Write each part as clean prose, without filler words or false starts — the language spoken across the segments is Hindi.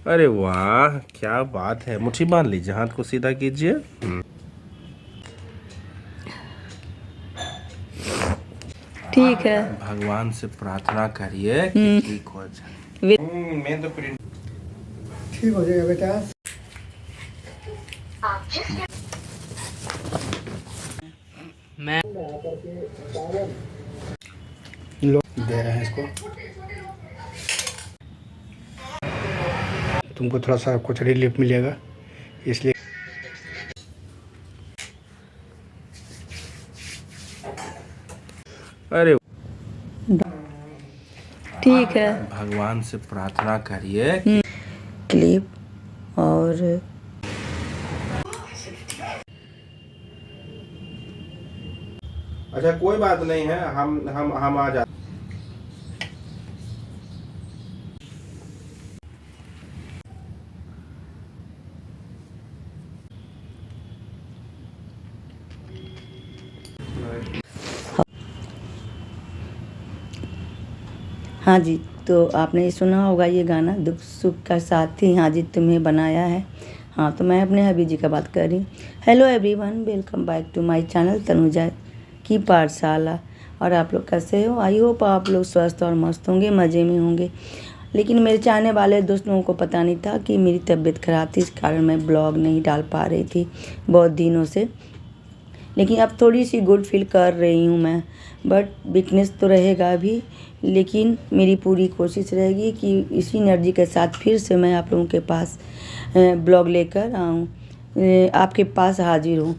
अरे वाह, क्या बात है। मुट्ठी बांध लीजिए, हाथ को सीधा कीजिए। ठीक है। भगवान से प्रार्थना करिए कि ठीक हो जाए। मैं तो ठीक हो जाएगा बेटा। मैं लो दे रहे हैं इसको। तुमको थोड़ा सा कुछ रिलीफ मिलेगा इसलिए। अरे ठीक है। भगवान से प्रार्थना करिए कि क्लिप और अच्छा कोई बात नहीं है, हम आ जाते। हाँ जी, तो आपने ये सुना होगा ये गाना, दुख सुख का साथी हाँ जी तुम्हें बनाया है। हाँ, तो मैं अपने हबी जी का बात कर रही हूँ। Hello everyone, welcome back to my channel Tanuja की पाठशाला। और आप लोग कैसे हो? आई होप आप लोग स्वस्थ और मस्त होंगे, मज़े में होंगे। लेकिन मेरे चाहने वाले दोस्त लोगों को पता नहीं था कि मेरी तबीयत ख़राब थी, इस कारण मैं ब्लॉग नहीं डाल पा रही थी बहुत दिनों से। लेकिन अब थोड़ी सी गुड फील कर रही हूँ मैं, बट वीकनेस तो रहेगा अभी। लेकिन मेरी पूरी कोशिश रहेगी कि इसी एनर्जी के साथ फिर से मैं आप लोगों के पास ब्लॉग लेकर आऊँ, आपके पास हाजिर हूँ।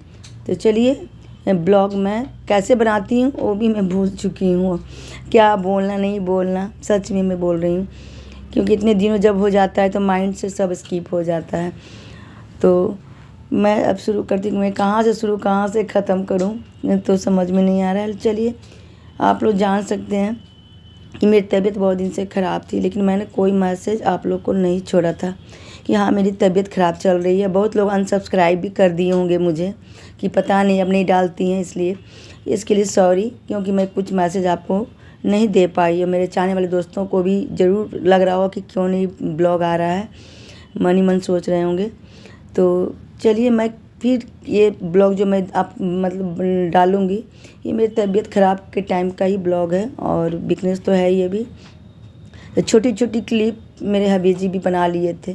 तो चलिए, ब्लॉग मैं कैसे बनाती हूँ वो भी मैं भूल चुकी हूँ, क्या बोलना नहीं बोलना, सच में मैं बोल रही हूँ। क्योंकि इतने दिनों जब हो जाता है तो माइंड से सब स्किप हो जाता है। तो मैं अब शुरू करती हूँ, मैं कहाँ से शुरू कहाँ से ख़त्म करूँ तो समझ में नहीं आ रहा है। चलिए, आप लोग जान सकते हैं कि मेरी तबीयत बहुत दिन से ख़राब थी, लेकिन मैंने कोई मैसेज आप लोग को नहीं छोड़ा था कि हाँ मेरी तबीयत ख़राब चल रही है। बहुत लोग अनसब्सक्राइब भी कर दिए होंगे मुझे कि पता नहीं अब नहीं डालती हैं, इसलिए इसके लिए सॉरी, क्योंकि मैं कुछ मैसेज आपको नहीं दे पाई। और मेरे चाहने वाले दोस्तों को भी ज़रूर लग रहा होगा कि क्यों नहीं ब्लॉग आ रहा है, मन ही मन सोच रहे होंगे। तो चलिए, मैं फिर ये ब्लॉग जो मैं आप मतलब डालूँगी, ये मेरी तबीयत ख़राब के टाइम का ही ब्लॉग है और वीकनेस तो है ये भी। तो छोटी छोटी क्लिप मेरे हबी जी भी बना लिए थे,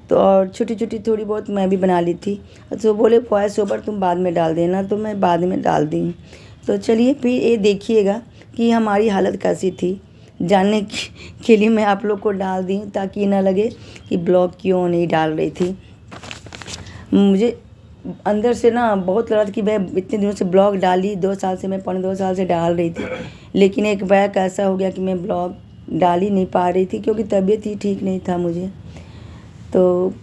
तो और छोटी छोटी थोड़ी बहुत मैं भी बना ली थी। तो बोले वॉइस ओवर तुम बाद में डाल देना, तो मैं बाद में डाल दी। तो चलिए फिर ये देखिएगा कि हमारी हालत कैसी थी, जानने के लिए मैं आप लोग को डाल दी, ताकि ये ना लगे कि ब्लॉग क्यों नहीं डाल रही थी। मुझे अंदर से ना बहुत लगा था कि मैं इतने दिनों से ब्लॉग डाली, 2 साल से, मैं पौने 2 साल से डाल रही थी, लेकिन एक बैक ऐसा हो गया कि मैं ब्लॉग डाल ही नहीं पा रही थी, क्योंकि तबीयत ही ठीक नहीं था मुझे। तो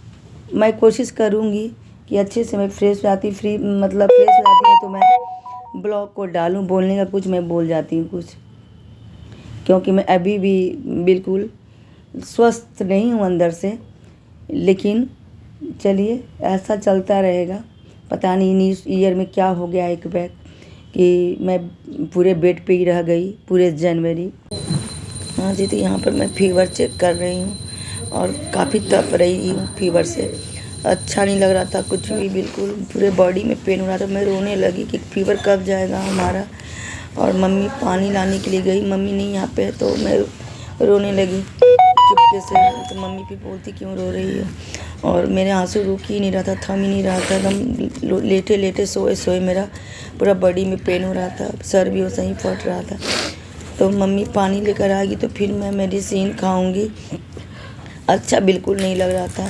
मैं कोशिश करूँगी कि अच्छे से मैं फ्रेश हो जाती, फ्रेश हो जाती हूँ तो मैं ब्लॉग को डालूँ। बोलने का कुछ मैं बोल जाती हूँ कुछ, क्योंकि मैं अभी भी बिल्कुल स्वस्थ नहीं हूँ अंदर से। लेकिन चलिए, ऐसा चलता रहेगा। पता नहीं न्यू ईयर में क्या हो गया एक बैग कि मैं पूरे बेड पे ही रह गई पूरे जनवरी। हाँ जी, तो यहाँ पर मैं फीवर चेक कर रही हूँ और काफ़ी तप रही हूँ फीवर से। अच्छा नहीं लग रहा था कुछ भी, बिल्कुल पूरे बॉडी में पेन हो रहा था। मैं रोने लगी कि फीवर कब जाएगा हमारा। और मम्मी पानी लाने के लिए गई, मम्मी नहीं यहाँ पे, तो मैं रोने लगी चुपके से। तो मम्मी भी बोलती क्यों रो रही है, और मेरे आंसू रुक ही नहीं रहा था, थम ही नहीं रहा था। एकदम लेटे लेटे सोए सोए मेरा पूरा बॉडी में पेन हो रहा था, सर भी वैसे ही फट रहा था। तो मम्मी पानी लेकर आएगी तो फिर मैं मेडिसिन खाऊंगी। अच्छा बिल्कुल नहीं लग रहा था,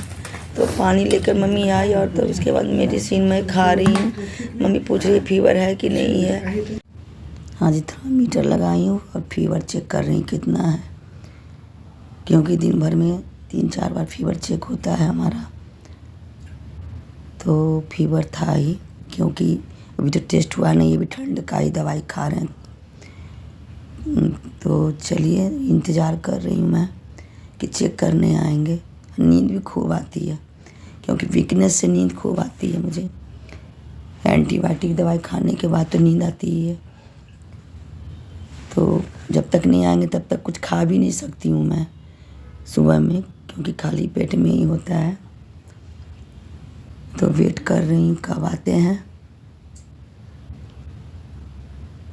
तो पानी लेकर मम्मी आई और तो उसके बाद मेडिसिन मैं खा रही हूँ। मम्मी पूछ रही है फीवर है कि नहीं है। हाँ जी, थर्मामीटर लगाई हूँ और फीवर चेक कर रही हूँ कितना है, क्योंकि दिन भर में 3-4 बार फीवर चेक होता है हमारा। तो फीवर था ही, क्योंकि अभी तो टेस्ट हुआ नहीं, अभी ठंड का ही दवाई खा रहे हैं। तो चलिए, इंतज़ार कर रही हूँ मैं कि चेक करने आएंगे। नींद भी खूब आती है, क्योंकि वीकनेस से नींद खूब आती है मुझे। एंटीबायोटिक दवाई खाने के बाद तो नींद आती ही है। तो जब तक नहीं आएंगे तब तक कुछ खा भी नहीं सकती हूँ मैं सुबह में, क्योंकि खाली पेट में ही होता है। तो वेट कर रही हूँ कब आते हैं।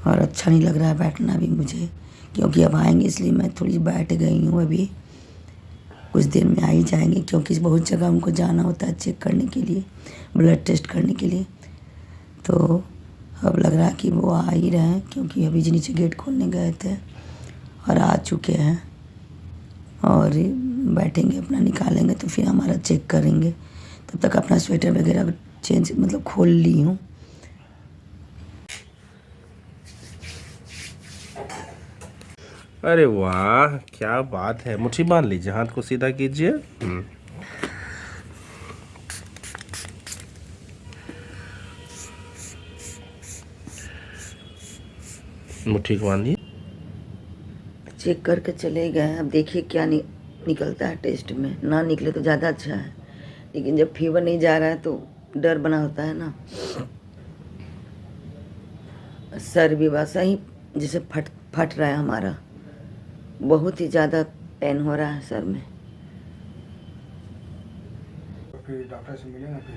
और अच्छा नहीं लग रहा है बैठना भी मुझे, क्योंकि अब आएंगे, इसलिए मैं थोड़ी बैठ गई हूँ। अभी कुछ देर में आ ही जाएंगे, क्योंकि बहुत जगह उनको जाना होता है चेक करने के लिए, ब्लड टेस्ट करने के लिए। तो अब लग रहा है कि वो आ ही रहे हैं, क्योंकि अभी जी नीचे गेट खोलने गए थे और आ चुके हैं। और बैठेंगे, अपना निकालेंगे तो फिर हमारा चेक करेंगे। तब तक अपना स्वेटर वगैरह चेंज मतलब खोल ली हूँ। अरे वाह, क्या बात है। मुट्ठी बांध लीजिए, हाथ को सीधा कीजिए। मुट्ठी को बांधिए। चेक करके चले गए। अब देखिए क्या निकलता है टेस्ट में। ना निकले तो ज़्यादा अच्छा है, लेकिन जब फीवर नहीं जा रहा है तो डर बना होता है ना। सर भी वैसा ही जैसे फट रहा है हमारा, बहुत ही ज़्यादा पेन हो रहा है सर में। फिर डॉक्टर से मिले ना फिर।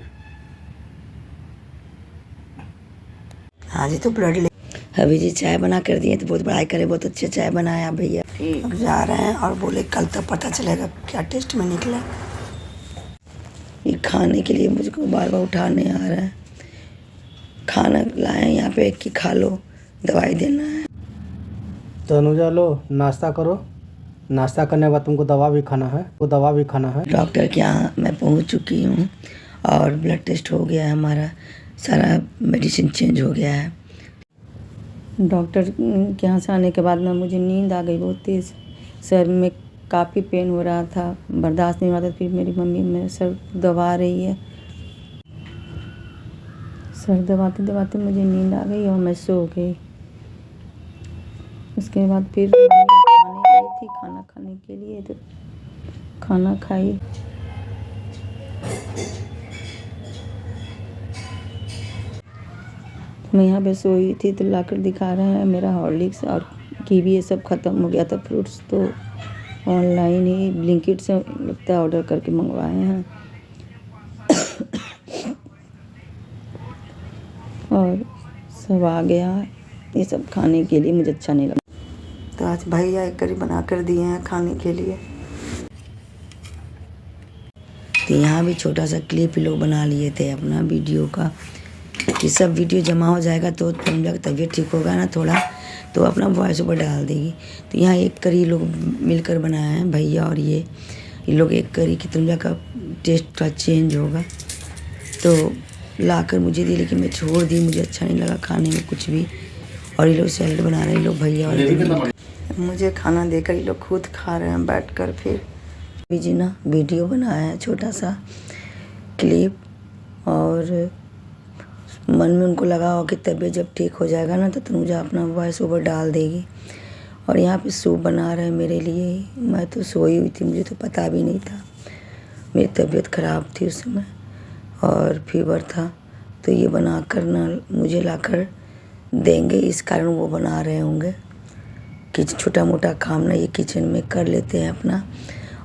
हाँ जी, तो ब्लड ले अभी जी चाय बना कर दिए, तो बहुत बड़ाई करे, बहुत अच्छे चाय बनाया भैया। अब जा रहे हैं और बोले कल तक पता चलेगा क्या टेस्ट में निकला। ये खाने के लिए मुझको बार बार उठाने आ रहा है। खाना लाए यहाँ पे कि खा लो, दवाई देना है। तनुजा लो नाश्ता करो, नाश्ता करने के बाद तुमको दवा भी खाना है, वो दवा भी खाना है। डॉक्टर के यहाँ मैं पहुँच चुकी हूँ और ब्लड टेस्ट हो गया है हमारा, सारा मेडिसिन चेंज हो गया है। डॉक्टर के यहाँ से आने के बाद ना मुझे नींद आ गई बहुत तेज़। सर में काफ़ी पेन हो रहा था, बर्दाश्त नहीं हो रहा था। फिर मेरी मम्मी मेरे सर दबा रही है। सर दबाते दबाते मुझे नींद आ गई और मैं सो गई। उसके बाद फिर खाने गई थी, खाना खाने के लिए, तो खाना खाई। मैं यहाँ पे सोई थी तो लाकर दिखा रहे हैं मेरा हॉर्लिक्स और कीवी, ये सब ख़त्म हो गया था। फ्रूट्स तो ऑनलाइन ही ब्लिंकिट से लगता है ऑर्डर करके मंगवाए हैं। और सब आ गया ये सब खाने के लिए, मुझे अच्छा नहीं लगा। तो आज भैया एक करी बना कर दिए हैं खाने के लिए। तो यहाँ भी छोटा सा क्लिप लोग बना लिए थे अपना वीडियो का। ये सब वीडियो जमा हो जाएगा तो तुम लोग तबीयत ठीक होगा ना थोड़ा, तो अपना वॉइस ओवर डाल देगी। तो यहाँ एक करी लोग मिलकर बनाया है, भैया और ये लोग एक करी कि तुम लोग का टेस्ट थोड़ा चेंज होगा। तो लाकर मुझे दी, लेकिन मैं छोड़ दी, मुझे अच्छा नहीं लगा खाने में कुछ भी। और ये लोग सैलेड बना रहे हैं, ये लोग भैया और मुझे खाना देकर ये लोग खुद खा रहे हैं बैठ कर। फिर जी ना वीडियो बनाया है छोटा सा क्लिप, और मन में उनको लगा हो कि तबीयत जब ठीक हो जाएगा ना तो मुझे अपना वॉइस ओवर डाल देगी। और यहाँ पे सूप बना रहे हैं मेरे लिए। मैं तो सोई हुई थी, मुझे तो पता भी नहीं था, मेरी तबीयत ख़राब थी उस समय और फीवर था। तो ये बना कर ना मुझे लाकर देंगे, इस कारण वो बना रहे होंगे कि छोटा मोटा काम ना ये किचन में कर लेते हैं अपना।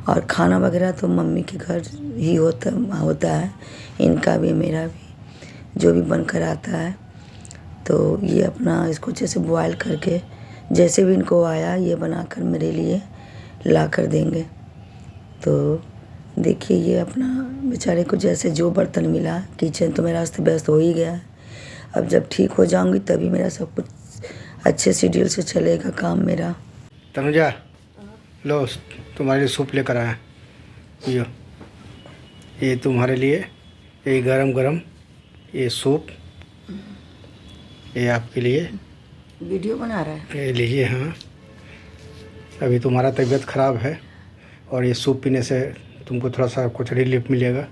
और खाना वगैरह तो मम्मी के घर ही होता है, इनका भी मेरा भी, जो भी बनकर आता है। तो ये अपना इसको जैसे बॉयल करके जैसे भी इनको आया ये बनाकर मेरे लिए ला कर देंगे। तो देखिए ये अपना बेचारे को जैसे जो बर्तन मिला, किचन तो मेरा अस्त व्यस्त हो ही गया है। अब जब ठीक हो जाऊंगी तभी मेरा सब कुछ अच्छे शेड्यूल से चलेगा काम मेरा। तनुजा लो तुम्हारे लिए सूप लेकर आया, ये तुम्हारे लिए, ये गरम गरम ये सूप, ये आपके लिए। वीडियो बना रहा है ये लीजिए। हाँ, अभी तुम्हारा तबीयत ख़राब है और ये सूप पीने से तुमको थोड़ा सा कुछ रिलीफ मिलेगा,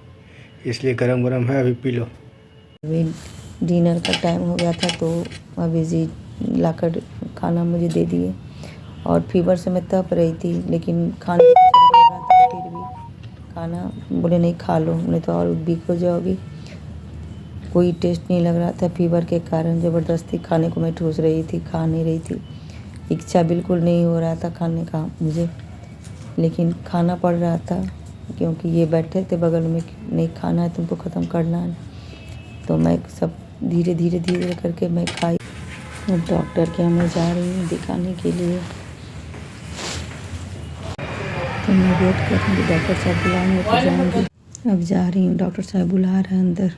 इसलिए गरम गरम है, अभी पी लो। अभी डिनर का टाइम हो गया था तो अभी जी लाकर खाना मुझे दे दिए। और फीवर से मैं तप रही थी, लेकिन खाने का फिर भी खाना बोले नहीं खा लो, नहीं तो और वीक हो जाओगी। कोई टेस्ट नहीं लग रहा था फीवर के कारण, ज़बरदस्ती खाने को मैं ठूस रही थी, खा नहीं रही थी। इच्छा बिल्कुल नहीं हो रहा था खाने का मुझे, लेकिन खाना पड़ रहा था क्योंकि ये बैठे थे बगल में, नहीं खाना है तुमको ख़त्म करना है। तो मैं सब धीरे धीरे धीरे करके मैं खाई। अब डॉक्टर के यहाँ मैं जा रही हूँ दिखाने के लिए। तो मैं वेट करूँगी, डॉक्टर साहब बुलाएंगे तो जाऊँगी। अब जा रही हूँ, डॉक्टर साहब बुला रहे हैं अंदर।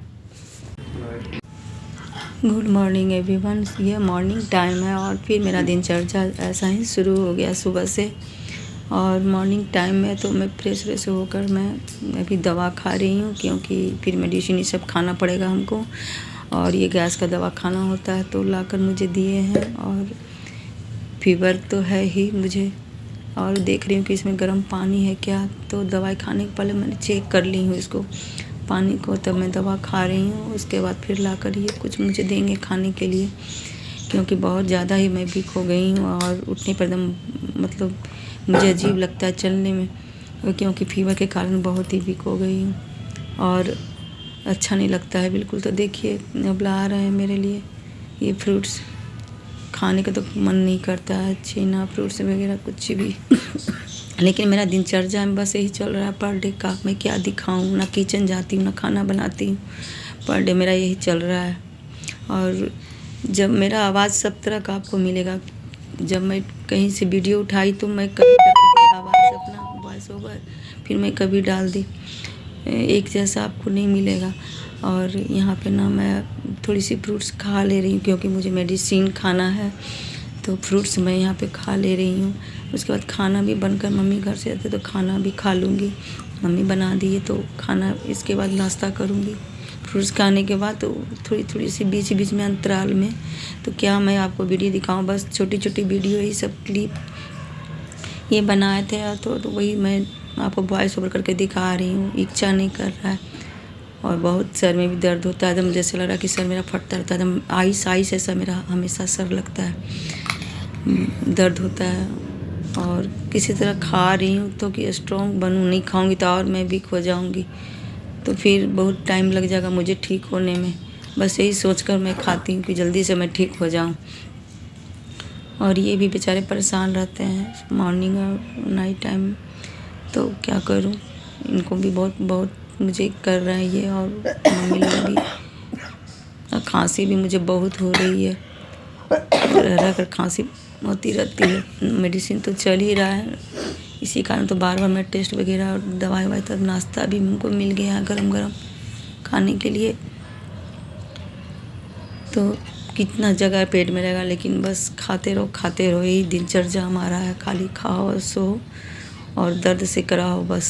Good morning everyone. ये मॉर्निंग टाइम है और फिर मेरा दिनचर्या ऐसा ही शुरू हो गया सुबह से। और मॉर्निंग टाइम में तो मैं फ्रेश होकर मैं अभी दवा खा रही हूँ, क्योंकि फिर मेडिसिन ये सब खाना पड़ेगा हमको। और ये गैस का दवा खाना होता है तो लाकर मुझे दिए हैं। और फीवर तो है ही मुझे, और देख रही हूँ कि इसमें गर्म पानी है क्या। तो दवाई खाने के पहले मैंने चेक कर ली हूँ इसको पानी को, तब मैं दवा खा रही हूँ। उसके बाद फिर लाकर ये कुछ मुझे देंगे खाने के लिए, क्योंकि बहुत ज़्यादा ही मैं वीक हो गई हूँ। और उठने पर एकदम मतलब मुझे अजीब लगता है चलने में, क्योंकि फीवर के कारण बहुत ही वीक हो गई हूँ और अच्छा नहीं लगता है बिल्कुल। तो देखिए अब ला रहे हैं मेरे लिए ये फ्रूट्स, खाने का तो मन नहीं करता है, छीना फ्रूट्स वगैरह कुछ भी। लेकिन मेरा दिनचर्या में बस यही चल रहा है पर डे का। मैं क्या दिखाऊं, ना किचन जाती हूँ ना खाना बनाती हूँ, पर डे मेरा यही चल रहा है। और जब मेरा आवाज़ सब तरह का आपको मिलेगा, जब मैं कहीं से वीडियो उठाई तो मैं कभी आवाज़ अपना वॉइस ओवर फिर मैं कभी डाल दी, एक जैसा आपको नहीं मिलेगा। और यहाँ पे ना मैं थोड़ी सी फ्रूट्स खा ले रही हूँ, क्योंकि मुझे मेडिसिन खाना है तो फ्रूट्स मैं यहाँ पे खा ले रही हूँ। उसके बाद खाना भी बनकर मम्मी घर से आते तो खाना भी खा लूँगी, मम्मी बना दिए तो खाना। इसके बाद नाश्ता करूँगी फ्रूट्स खाने के बाद। तो थोड़ी सी बीच बीच में अंतराल में तो क्या मैं आपको वीडियो दिखाऊँ, बस छोटी छोटी वीडियो ही सब क्लिप ये बनाए थे तो वही मैं आपको वॉइस ओवर करके दिखा रही हूँ। इच्छा नहीं कर रहा है और बहुत सर में भी दर्द होता है, एकदम जैसे लग रहा है कि सर मेरा फटता रहता है, एकदम आइस ऐसा मेरा हमेशा सर लगता है, दर्द होता है। और किसी तरह खा रही हूँ तो कि स्ट्रॉन्ग बनूँ, नहीं खाऊंगी तो और मैं वीक हो जाऊंगी, तो फिर बहुत टाइम लग जाएगा मुझे ठीक होने में। बस यही सोचकर मैं खाती हूँ कि जल्दी से मैं ठीक हो जाऊँ। और ये भी बेचारे परेशान रहते हैं मॉर्निंग और नाइट टाइम, तो क्या करूँ, इनको भी बहुत मुझे कर रहा है ये। और मम्मी लोग भी, और खांसी भी मुझे बहुत हो रही है, रह कर खांसी होती रहती है। मेडिसिन तो चल ही रहा है, इसी कारण तो बार बार मैं टेस्ट वगैरह और दवाई तब नाश्ता भी हमको मिल गया गरम गरम खाने के लिए। तो कितना जगह पेट में रहेगा, लेकिन बस खाते रहो, यही दिनचर्या हमारा है, खाली खाओ और सो और दर्द से कराओ बस।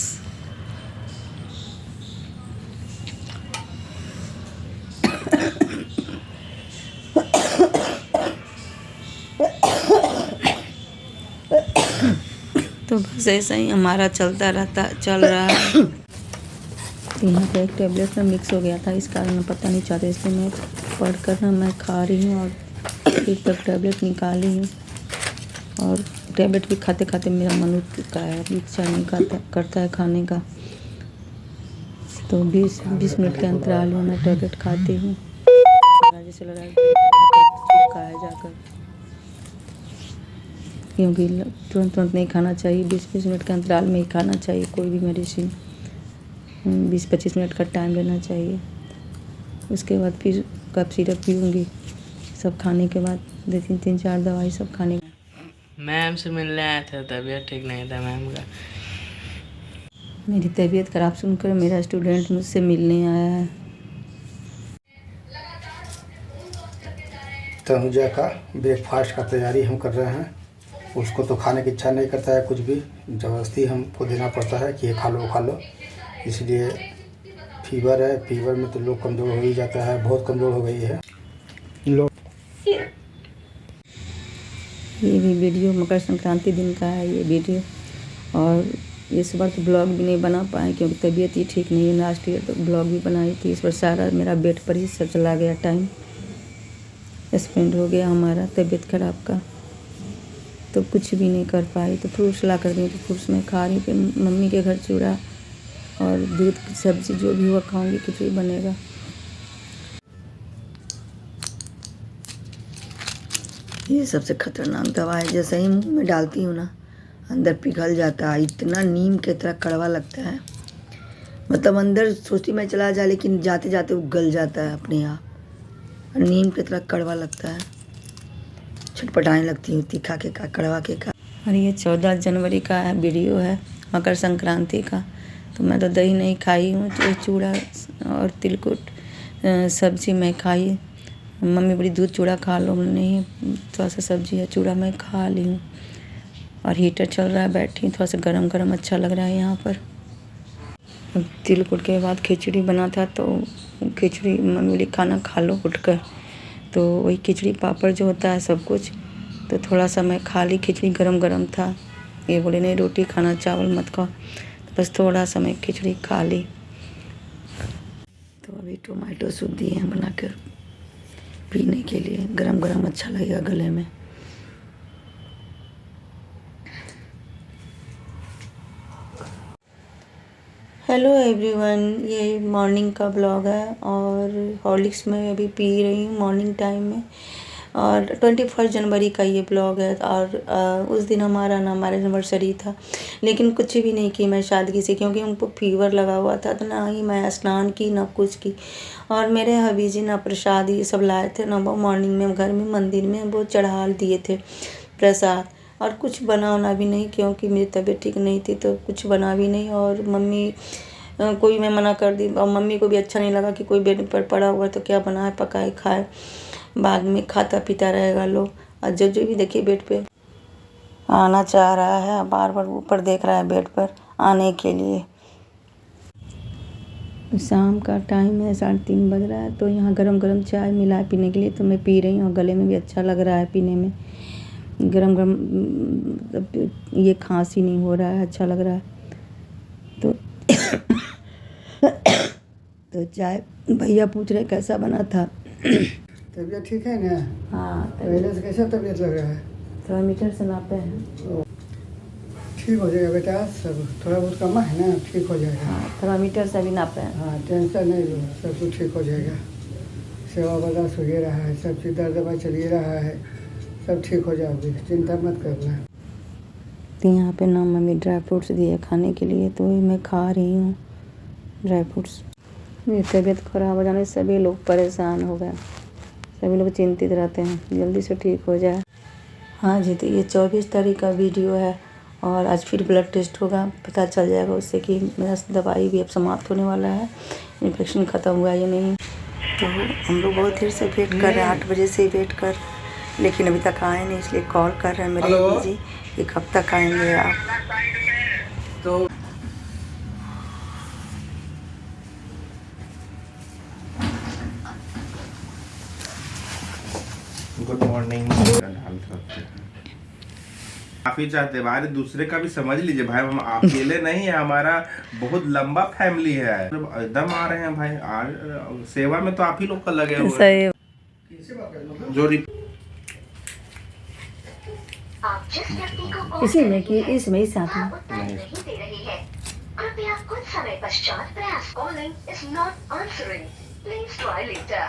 तो बस ऐसा ही हमारा चल रहा है। तो यहाँ पे एक टेबलेट में मिक्स हो गया था, इस कारण मैं पता नहीं चाहते, इसलिए मैं पढ़ कर ना मैं खा रही हूँ और फिर तक टैबलेट निकाली हूँ। और टैबलेट भी खाते खाते मेरा मन उठ चुका है, इच्छा नहीं करता है खाने का। तो 20 मिनट के अंतराल में मैं टैबलेट खाती हूँ, जैसे लग रहा है जाकर, क्योंकि तुरंत नहीं खाना चाहिए, 20 मिनट के अंतराल में ही खाना चाहिए कोई भी मेडिसिन। 20-25 मिनट का टाइम लेना चाहिए। उसके बाद फिर कफ सिरप पीऊँगी सब खाने के बाद, 2-3-4 दवाई सब खाने। मैम से मिलने आया था, तबीयत ठीक नहीं था मैम का। मेरी तबीयत ख़राब सुनकर मेरा स्टूडेंट मुझसे मिलने आया है। तनुजा का ब्रेकफास्ट का तैयारी हम कर रहे हैं। उसको तो खाने की इच्छा नहीं करता है, कुछ भी ज़बरदस्ती हमको देना पड़ता है कि ये खा लो। इसलिए फीवर है, फीवर में तो लोग कमज़ोर हो ही जाता है, बहुत कमज़ोर हो गई है लोग। ये भी वीडियो मकर संक्रांति दिन का है ये वीडियो। और इस बार तो ब्लॉग भी नहीं बना पाए क्योंकि तबीयत ही ठीक नहीं है। लास्ट ईयर तो ब्लॉग भी बनाई थी, इस बार सारा मेरा बेड पर ही सब चला गया, टाइम स्पेंड हो गया हमारा तबीयत ख़राब का, तो कुछ भी नहीं कर पाई। तो फ्रूट्स ला कर दी तो फ्रूट्स में खा रही, फिर मम्मी के घर चूड़ा और दूध की सब्ज़ी जो भी हुआ खाऊंगी, कुछ भी बनेगा। ये सबसे खतरनाक दवा है, जैसे ही मुंह में डालती हूँ ना अंदर पिघल जाता है, इतना नीम के तरह कड़वा लगता है। मतलब अंदर सोचती मैं चला जाए, लेकिन जाते जाते वो गल जाता है अपने आप। नीम की तरह कड़वा लगता है, छटपटाने लगती हूँ, तीखा के का कड़वा के का। और ये 14 जनवरी का वीडियो है, मकर संक्रांति का। तो मैं तो दही नहीं खाई हूँ, तो चूड़ा और तिलकुट सब्जी मैं खाई। मम्मी बड़ी दूध चूड़ा खा लो, नहीं थोड़ा सा सब्जी है, चूड़ा मैं खा ली हूँ। और हीटर चल रहा है, बैठी थोड़ा सा गरम गरम अच्छा लग रहा है यहाँ पर। तिलकुट के बाद खिचड़ी बना था, तो खिचड़ी मम्मी बोली खाना खा लो उठकर। तो वही खिचड़ी पापड़ जो होता है सब कुछ, तो थोड़ा सा मैं खा ली। खिचड़ी गरम गरम था, ये बोले नहीं रोटी खाना, चावल मत खाओ, तो बस थोड़ा सा मैं खिचड़ी खा ली। तो अभी टोमेटो सूप दिए हैं बनाकर पीने के लिए, गरम गरम अच्छा लगेगा गले में। हेलो एवरीवन, ये मॉर्निंग का ब्लॉग है और हॉर्लिक्स में अभी पी रही हूँ मॉर्निंग टाइम में। और 21 जनवरी का ये ब्लॉग है। और उस दिन हमारा ना मैरिज एनिवर्सरी था, लेकिन कुछ भी नहीं की मैं शादी से, क्योंकि उनको फीवर लगा हुआ था। तो ना ही मैं स्नान की ना कुछ की। और मेरे हबी जी ना प्रसाद ये सब लाए थे ना, वो मॉर्निंग में घर में मंदिर में वो चढ़ा दिए थे प्रसाद। और कुछ बनाना भी नहीं, क्योंकि मेरी तबीयत ठीक नहीं थी, तो कुछ बना भी नहीं। और मम्मी कोई मैं मना कर दी, और मम्मी को भी अच्छा नहीं लगा कि कोई बेड पर पड़ा हुआ तो क्या बनाए पकाए खाए, बाद में खाता पीता रहेगा लोग। और जो भी देखिए बेड पे आना चाह रहा है, बार बार ऊपर देख रहा है बेड पर आने के लिए। शाम का टाइम है, 3:30 बज रहा है। तो यहाँ गरम गरम चाय मिला है पीने के लिए, तो मैं पी रही हूँ। गले में भी अच्छा लग रहा है पीने में, गरम गरम, ये खांसी नहीं हो रहा है, अच्छा लग रहा है। तो चाय भैया पूछ रहे कैसा बना था। तबीयत ठीक है ना? हाँ, पहले से कैसा तबीयत लग रहा है? थर्मामीटर से नापे हैं। ठीक हो जाएगा बेटा, सब थोड़ा बहुत कम है ना, ठीक हो जाएगा। हाँ, थर्मामीटर से भी नापे हैं। हाँ, टेंशन नहीं लो, सब कुछ ठीक हो जाएगा। सेवा बर्दाश्त हो ही रहा है, सब चीज़ दर्द दवाई चल ही रहा है, सब ठीक हो जाओगे, चिंता मत करना। तो यहाँ पे ना मम्मी ड्राई फ्रूट्स दिए खाने के लिए, तो वही मैं खा रही हूँ ड्राई फ्रूट्स। मेरी तबीयत खराब हो जाने से सभी लोग परेशान हो गए, सभी लोग चिंतित रहते हैं जल्दी से ठीक हो जाए। हाँ जी, तो ये 24 तारीख का वीडियो है। और आज फिर ब्लड टेस्ट होगा, पता चल जाएगा उससे कि मेरा दवाई भी अब समाप्त होने वाला है, इन्फेक्शन ख़त्म हुआ या नहीं। तो हम लोग बहुत देर से वेट कर रहे हैं, 8 बजे से वेट कर, लेकिन अभी तक आए नहीं, इसलिए कॉल कर रहे हैं मेरे जी कि कब तक आएंगे आप। तो गुड मॉर्निंग। काफी चाहते भाई, दूसरे का भी समझ लीजिए भाई, हम अकेले नहीं है, हमारा बहुत लंबा फैमिली है। एकदम आ रहे हैं भाई, सेवा में तो आप ही लोग का लगे हुए सही जो इसी में कि इसमें ही साथ में नहीं। कृपया कुछ समय पश्चात प्रयास calling is not answering, please try later.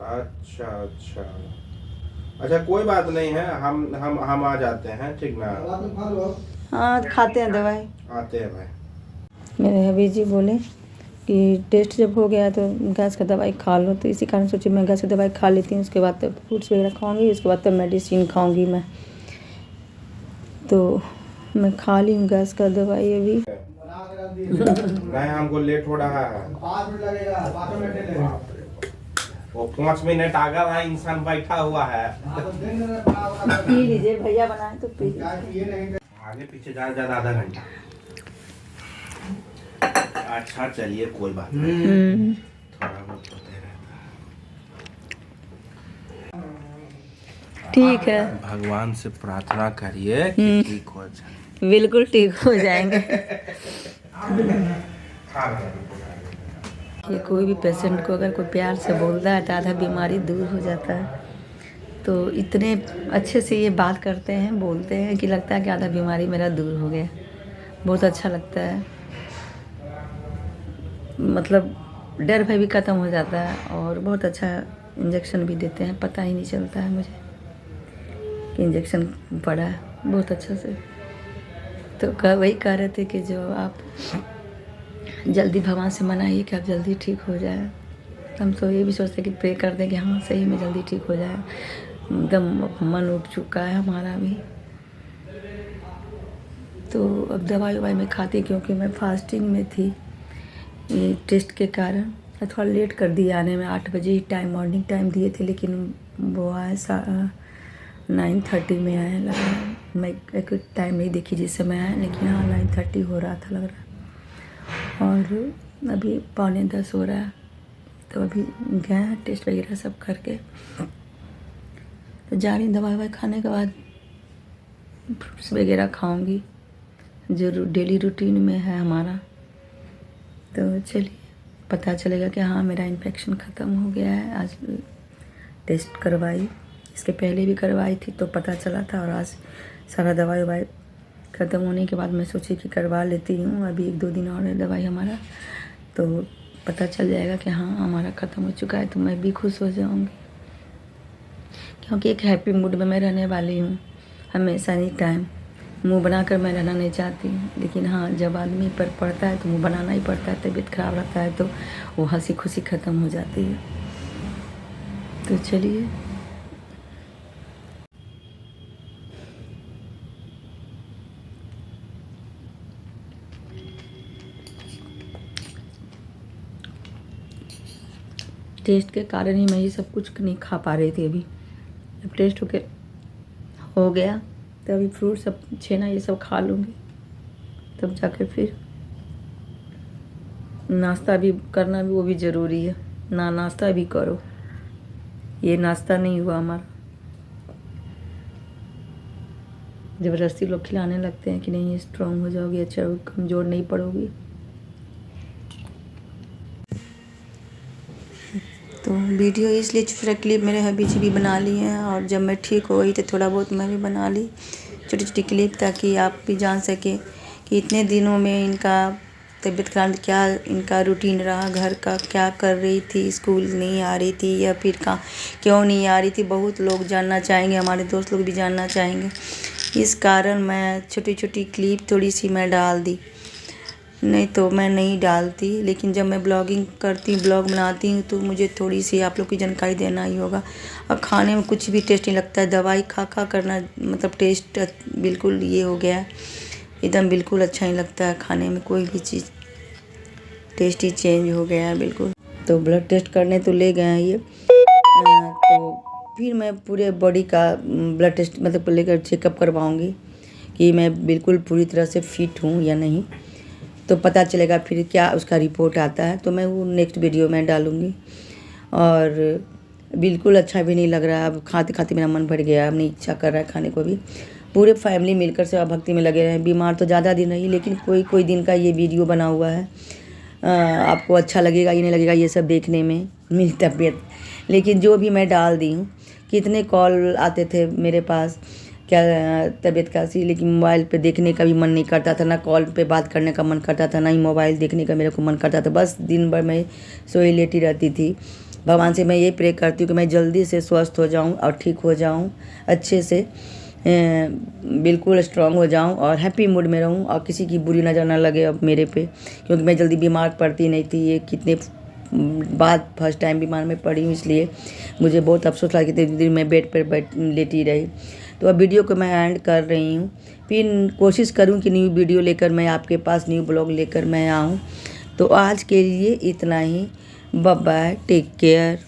अच्छा अच्छा अच्छा, कोई बात नहीं है, हम आ जाते हैं, ठीक ना? हाँ, खाते हैं दवाई। आते हैं भाई। मेरे हबी जी बोले कि टेस्ट जब हो गया तो गैस का दवाई खा लो, तो इसी कारण सोची मैं गैस की दवाई खा लेती हूँ, उसके बाद तो फ्रूट्स वगैरह खाऊंगी, उसके बाद तो मेडिसिन खाऊंगी मैं। तो मैं खा ली हूँ गैस का दवाई अभी। नहीं, हमको लेट हो रहा है। 5 मिनट लगेगा, 5 मिनट लगेगा। वो 5 मिनट आगे भाई इंसान बैठा हुआ है। पी लीजिए, भैया बनाए तो पी लीजिए। आगे पीछे ज्यादा आधा घंटा। अच्छा चलिए, कोई बात नहीं, थोड़ा बहुत होते रहता है। ठीक है, भगवान से प्रार्थना करिए कि ठीक हो जाए। बिल्कुल ठीक हो जाएंगे। ये कोई भी पेशेंट को अगर कोई प्यार से बोलता है तो आधा बीमारी दूर हो जाता है। तो इतने अच्छे से ये बात करते हैं, बोलते हैं कि लगता है कि आधा बीमारी मेरा दूर हो गया। बहुत अच्छा लगता है, मतलब डर भय भी ख़त्म हो जाता है। और बहुत अच्छा इंजेक्शन भी देते हैं, पता ही नहीं चलता है मुझे कि इंजेक्शन पड़ा है बहुत अच्छा से। तो वही कह रहे थे कि जो आप जल्दी भगवान से मनाइए कि आप जल्दी ठीक हो जाए। हम तो ये भी सोचते कि प्रे कर दें कि हाँ सही में जल्दी ठीक हो जाए। एकदम मन उठ चुका है हमारा भी। तो अब दवाई मैं खाती, क्योंकि मैं फास्टिंग में थी ये टेस्ट के कारण। थोड़ा लेट कर दिया आने में, 8 बजे ही टाइम मॉर्निंग टाइम दिए थे, लेकिन वो आए 9:30 में आए लग रहा है। मैं एक टाइम नहीं देखी जिस समय आए, लेकिन हाँ 9:30 हो रहा था लग रहा है। और अभी 9:45 हो रहा है। तो अभी गए हैं टेस्ट वगैरह सब करके, तो जा रही दवाई खाने के बाद फ्रूट्स वगैरह खाऊंगी जो डेली रूटीन में है हमारा। तो चलिए पता चलेगा कि हाँ मेरा इन्फेक्शन ख़त्म हो गया है। आज टेस्ट करवाई, इसके पहले भी करवाई थी तो पता चला था, और आज सारा दवाई ख़त्म होने के बाद मैं सोची कि करवा लेती हूँ। अभी 1-2 दिन और है दवाई हमारा, तो पता चल जाएगा कि हाँ हमारा ख़त्म हो चुका है। तो मैं भी खुश हो जाऊँगी, क्योंकि एक हैप्पी मूड में मैं रहने वाली हूँ हमेशा एनी टाइम। मुंह बनाकर मैं रहना नहीं चाहती, लेकिन हाँ जब आदमी पर पड़ता है तो मुंह बनाना ही पड़ता है। तबीयत ख़राब रहता है तो वो हंसी खुशी ख़त्म हो जाती है। तो चलिए टेस्ट के कारण ही मैं ये सब कुछ नहीं खा पा रही थी। अभी जब टेस्ट हो गया तो अभी फ्रूट सब छेना ये सब खा लूँगी, तब जाकर फिर नाश्ता भी करना भी वो भी ज़रूरी है ना। नाश्ता भी करो, ये नाश्ता नहीं हुआ हमारा। ज़बरदस्ती लोग खिलाने लगते हैं कि नहीं स्ट्रांग हो जाओगी, अच्छा कमज़ोर नहीं पड़ोगी। तो वीडियो इसलिए छोटा क्लिप मेरे हबी जी भी बना ली हैं, और जब मैं ठीक हो गई तो थोड़ा बहुत मैं भी बना ली छोटी छोटी क्लिप, ताकि आप भी जान सकें कि इतने दिनों में इनका तबीयत खराब क्या इनका रूटीन रहा, घर का क्या कर रही थी, स्कूल नहीं आ रही थी या फिर क्यों नहीं आ रही थी। बहुत लोग जानना चाहेंगे, हमारे दोस्त लोग भी जानना चाहेंगे। इस कारण मैं छोटी छोटी क्लिप थोड़ी सी मैं डाल दी, नहीं तो मैं नहीं डालती। लेकिन जब मैं ब्लॉग बनाती हूँ तो मुझे थोड़ी सी आप लोग की जानकारी देना ही होगा। और खाने में कुछ भी टेस्ट नहीं लगता है, दवाई खा करना मतलब टेस्ट बिल्कुल ये हो गया है, एकदम बिल्कुल अच्छा नहीं लगता है खाने में, कोई भी चीज़ टेस्ट ही चेंज हो गया है बिल्कुल। तो ब्लड टेस्ट करने तो ले गए हैं ये, तो फिर मैं पूरे बॉडी का ब्लड टेस्ट मतलब लेकर चेकअप करवाऊँगी कि मैं बिल्कुल पूरी तरह से फिट हूँ या नहीं। तो पता चलेगा फिर क्या उसका रिपोर्ट आता है, तो मैं वो नेक्स्ट वीडियो में डालूँगी। और बिल्कुल अच्छा भी नहीं लग रहा है, अब खाते खाते मेरा मन भर गया, अब नहीं इच्छा कर रहा है खाने को भी। पूरे फैमिली मिलकर सेवा भक्ति में लगे रहे। बीमार तो ज़्यादा दिन रही, लेकिन कोई दिन का ये वीडियो बना हुआ है। आपको अच्छा लगेगा ये नहीं लगेगा ये सब देखने में मेरी तबीयत, लेकिन जो भी मैं डाल दी हूँ। कितने कॉल आते थे मेरे पास क्या तबीयत कैसी, लेकिन मोबाइल पे देखने का भी मन नहीं करता था, ना कॉल पे बात करने का मन करता था, ना ही मोबाइल देखने का मेरे को मन करता था। बस दिन भर मैं सोई लेटी रहती थी। भगवान से मैं ये प्रे करती हूँ कि मैं जल्दी से स्वस्थ हो जाऊँ और ठीक हो जाऊँ, अच्छे से बिल्कुल स्ट्रांग हो जाऊँ और हैप्पी मूड में रहूँ, और किसी की बुरी नज़र ना लगे अब मेरे पे, क्योंकि मैं जल्दी बीमार पड़ती नहीं थी। ये कितने बाद फर्स्ट टाइम बीमार में पड़ी हूँ, इसलिए मुझे बहुत अफसोस लगा कि इतनी देर मैं बेड पर लेटी रही। तो अब वीडियो को मैं एंड कर रही हूँ, फिर कोशिश करूँ कि न्यू वीडियो लेकर मैं आपके पास न्यू ब्लॉग लेकर मैं आऊँ। तो आज के लिए इतना ही, बाय बाय, टेक केयर।